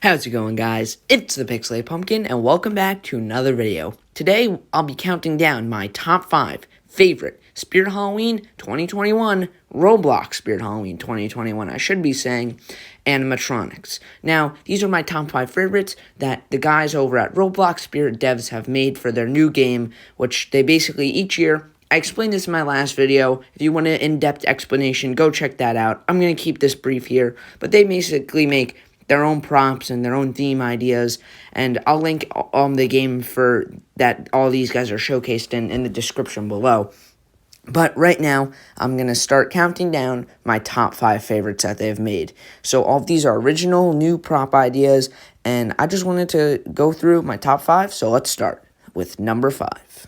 How's it going, guys? It's the Pixelated Pumpkin, and welcome back to another video. Today, I'll be counting down my top 5 favorite Spirit Halloween 2021, Roblox Spirit Halloween 2021, I should be saying, animatronics. Now, these are my top 5 favorites that the guys over at Roblox Spirit Devs have made for their new game, which they basically each year. I explained this in my last video. If you want an in-depth explanation, go check that out. I'm going to keep this brief here, but they basically make their own prompts and their own theme ideas, and I'll link on the game for that all these guys are showcased in the description below. But right now, I'm going to start counting down my top 5 favorites that they've made. So all of these are original, new prop ideas, and I just wanted to go through my top 5, so let's start with number 5.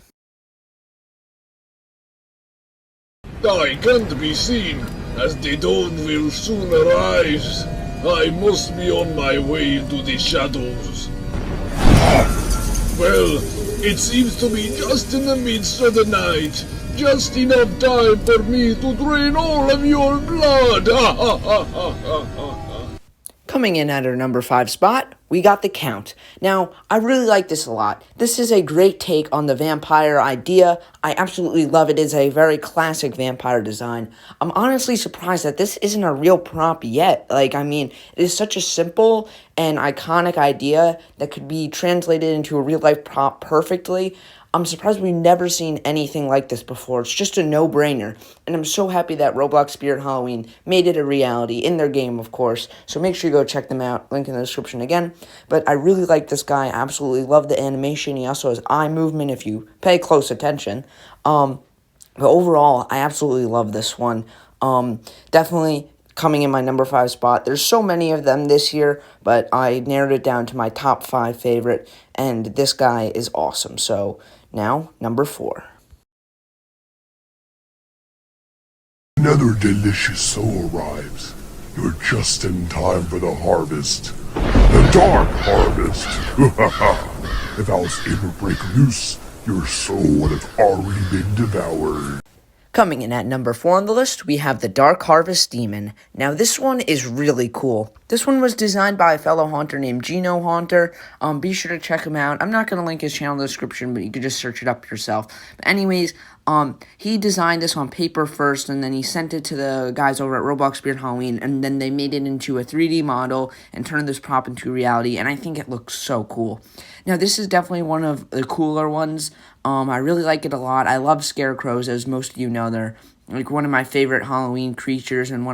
I can't be seen, as the dawn will soon arise. I must be on my way into the shadows. Well, it seems to be just in the midst of the night. Just enough time for me to drain all of your blood. Coming in at our number 5 spot, we got The Count. Now, I really like this a lot. This is a great take on the vampire idea. I absolutely love it. It's a very classic vampire design. I'm honestly surprised that this isn't a real prop yet. It is such a simple and iconic idea that could be translated into a real-life prop perfectly. I'm surprised we've never seen anything like this before. It's just a no-brainer. And I'm so happy that Roblox Spirit Halloween made it a reality in their game, of course. So make sure you go check them out. Link in the description again. But I really like this guy. I absolutely love the animation. He also has eye movement if you pay close attention. But overall, I absolutely love this one. Definitely coming in my number 5 spot. There's so many of them this year, but I narrowed it down to my top 5 favorite. And this guy is awesome. So now, number 4. Another delicious soul arrives. You're just in time for the harvest. The dark harvest! If I was able to break loose, your soul would have already been devoured. Coming in at number 4 on the list, we have the Dark Harvest Demon. Now, this one is really cool. This one was designed by a fellow haunter named Gino Haunter. Be sure to check him out. I'm not going to link his channel in the description, but you can just search it up yourself. But anyways, he designed this on paper first, and then he sent it to the guys over at Roblox Spirit Halloween, and then they made it into a 3D model and turned this prop into reality, and I think it looks so cool. Now, this is definitely one of the cooler ones. I really like it a lot. I love scarecrows, as most of you know. They're like one of my favorite Halloween creatures, and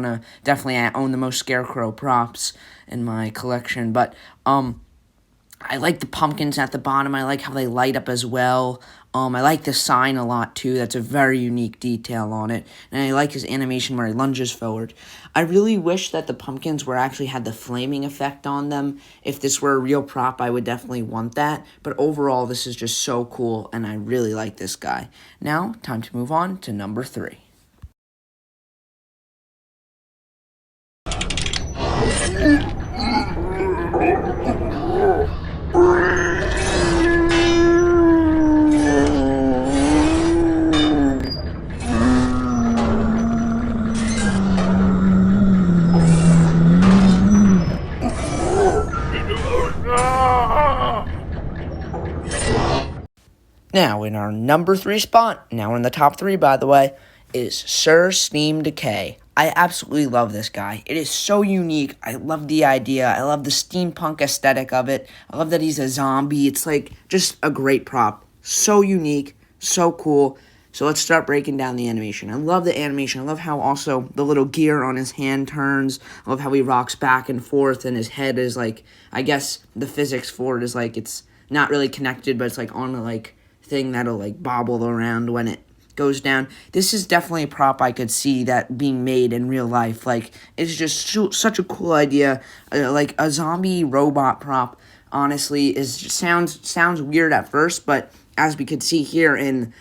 definitely I own the most scarecrow props in my collection. But I like the pumpkins at the bottom. I like how they light up as well. I like the sign a lot, too. That's a very unique detail on it. And I like his animation where he lunges forward. I really wish that the pumpkins actually had the flaming effect on them. If this were a real prop, I would definitely want that. But overall, this is just so cool, and I really like this guy. Now, time to move on to number 3. Now, in our number 3 spot, now in the top 3, by the way, is Sir Steam Decay. I absolutely love this guy. It is so unique. I love the idea. I love the steampunk aesthetic of it. I love that he's a zombie. It's just a great prop. So unique, so cool. So let's start breaking down the animation. I love the animation. I love how also the little gear on his hand turns. I love how he rocks back and forth, and his head is I guess the physics for it is it's not really connected, but it's on a thing that'll bobble around when it goes down. This is definitely a prop I could see that being made in real life. It's just such a cool idea. A zombie robot prop, honestly, sounds weird at first, but as we could see here in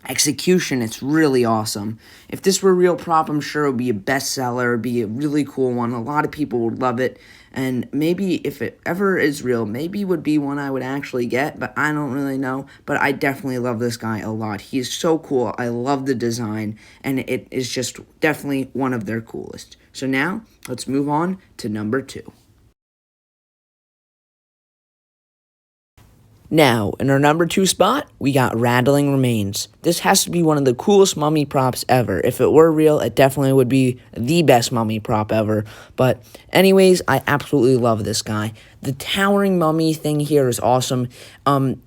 execution, it's really awesome. If this were a real prop, I'm sure it would be a bestseller. It would be a really cool one. A lot of people would love it. And maybe if it ever is real, maybe would be one I would actually get, but I don't really know. But I definitely love this guy a lot. He's so cool. I love the design, and it is just definitely one of their coolest. So now, let's move on to number 2. Now, in our number 2 spot, we got Rattling Remains. This has to be one of the coolest mummy props ever. If it were real, it definitely would be the best mummy prop ever. But anyways, I absolutely love this guy. The towering mummy thing here is awesome.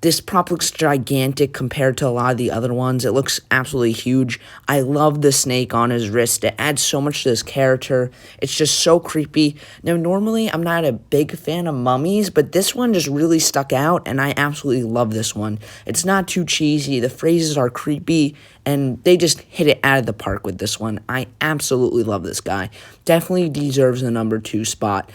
This prop looks gigantic compared to a lot of the other ones. It looks absolutely huge. I love the snake on his wrist. It adds so much to this character. It's just so creepy. Now, normally, I'm not a big fan of mummies, but this one just really stuck out, and I absolutely love this one. It's not too cheesy. The phrases are creepy, and they just hit it out of the park with this one. I absolutely love this guy. Definitely deserves the number 2 spot.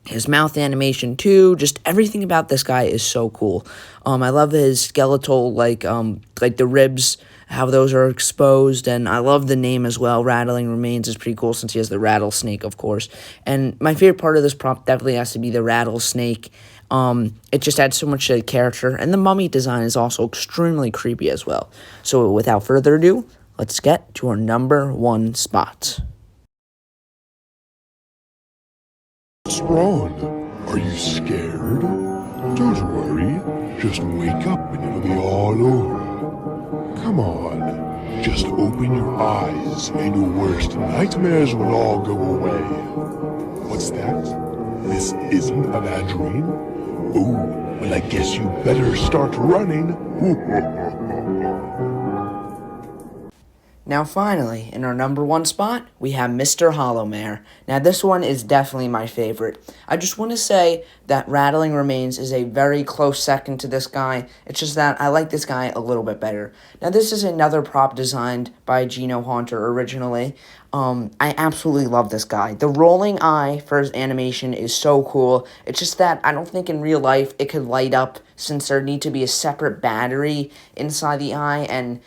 His mouth animation too, just everything about this guy is so cool. I love his skeletal, like the ribs, how those are exposed, and I love the name as well. Rattling Remains is pretty cool since he has the rattlesnake, of course. And my favorite part of this prop definitely has to be the rattlesnake. It just adds so much to the character, and the mummy design is also extremely creepy as well. So without further ado, let's get to our number 1 spot. What's wrong? Are you scared? Don't worry. Just wake up and it'll be all over. Come on. Just open your eyes and your worst nightmares will all go away. What's that? This isn't a bad dream? Oh, well I guess you better start running. Now finally, in our number 1 spot, we have Mr. Holomer. Now this one is definitely my favorite. I just want to say that Rattling Remains is a very close second to this guy. It's just that I like this guy a little bit better. Now this is another prop designed by Gino Haunter originally. I absolutely love this guy. The rolling eye for his animation is so cool. It's just that I don't think in real life it could light up since there need to be a separate battery inside the eye, and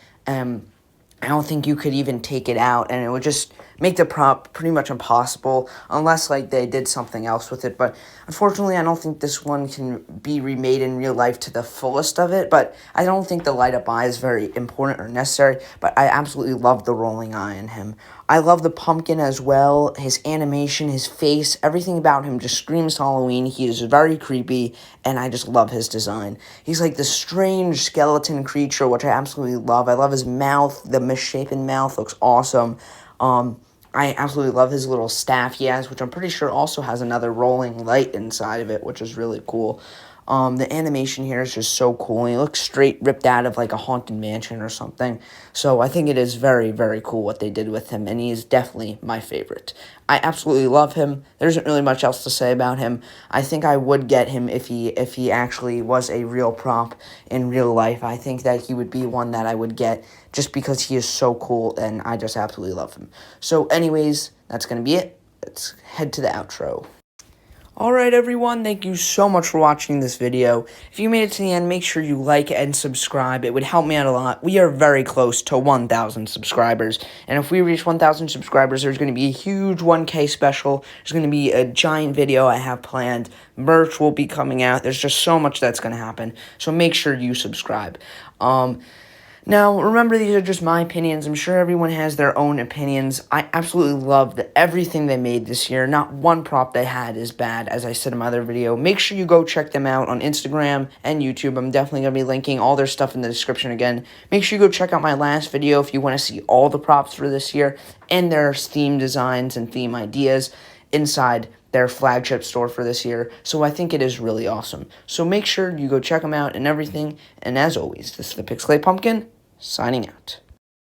I don't think you could even take it out, and it would just make the prop pretty much impossible unless like they did something else with it. But unfortunately, I don't think this one can be remade in real life to the fullest of it. But I don't think the light up eye is very important or necessary. But I absolutely love the rolling eye in him. I love the pumpkin as well. His animation, his face, everything about him just screams Halloween. He is very creepy, and I just love his design. He's like this strange skeleton creature, which I absolutely love. I love his mouth. The misshapen mouth looks awesome. I absolutely love his little staff he has, which I'm pretty sure also has another rolling light inside of it, which is really cool. The animation here is just so cool. He looks straight ripped out of like a haunted mansion or something. So I think it is very, very cool what they did with him, and he is definitely my favorite. I absolutely love him. There isn't really much else to say about him. I think I would get him if he actually was a real prop in real life. I think that he would be one that I would get just because he is so cool, and I just absolutely love him. So anyways, that's going to be it. Let's head to the outro. Alright everyone, thank you so much for watching this video. If you made it to the end, make sure you like and subscribe. It would help me out a lot. We are very close to 1,000 subscribers. And if we reach 1,000 subscribers, there's going to be a huge 1K special. There's going to be a giant video I have planned. Merch will be coming out. There's just so much that's going to happen. So make sure you subscribe. Now, remember, these are just my opinions. I'm sure everyone has their own opinions. I absolutely loved everything they made this year. Not one prop they had is bad, as I said in my other video. Make sure you go check them out on Instagram and YouTube. I'm definitely going to be linking all their stuff in the description again. Make sure you go check out my last video if you want to see all the props for this year and their theme designs and theme ideas inside their flagship store for this year. So I think it is really awesome. So make sure you go check them out and everything. And as always, this is the Pixelate Pumpkin, signing out.